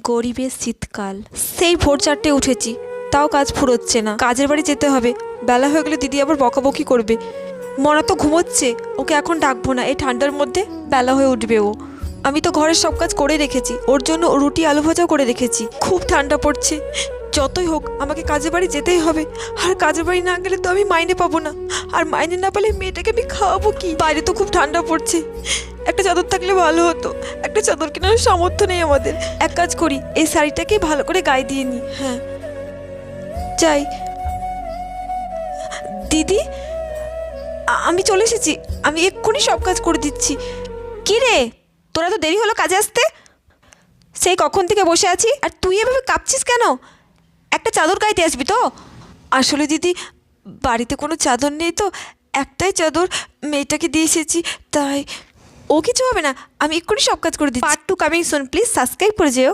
গরিবের শীতকাল। সেই ভোর 4টে উঠেছি, তাও কাজ ফুরোচ্ছে না। কাজের বাড়ি যেতে হবে, বেলা হয়ে গেলে দিদি আবার বকাবকি করবে। মনা তো ঘুমোচ্ছে, ওকে এখন ডাকবো না, এই ঠান্ডার মধ্যে বেলা হয়ে উঠবে ও। আমি তো ঘরের সব কাজ করে রেখেছি, ওর জন্য রুটি আলু ভাজাও করে রেখেছি। খুব ঠান্ডা পড়ছে, যতই হোক আমাকে কাজের বাড়ি যেতেই হবে। আর কাজের বাড়ি না গেলে তো আমি মাইনে পাবো না, আর মাইনে না পেলে মেয়েটাকে আমি খাওয়াবো কি? বাইরে তো খুব ঠান্ডা পড়ছে, একটা চাদর থাকলে ভালো হতো। একটা চাদর কেনার সামর্থ্য নেই আমাদের। এক কাজ করি, এই শাড়িটাকে ভালো করে গায়ে দিয়ে নিই। হ্যাঁ যাই। দিদি, আমি চলে এসেছি, আমি এক্ষুনি সব কাজ করে দিচ্ছি। কি রে, তোরা তো দেরি হলো কাজে আসতে? সেই কখন থেকে বসে আছি, আর তুই এভাবে কাঁপছিস কেন? একটা চাদর গাইতে আসবি তো? আসলে দিদি, বাড়িতে কোনো চাদর নেই তো, একটাই চাদর মেয়েটাকে দিয়ে এসেছি, তাই। ও কিছু হবে না, আমি এক্ষুনি সব কাজ করে দিচ্ছি। Part 2 coming soon, please subscribe করে যেও।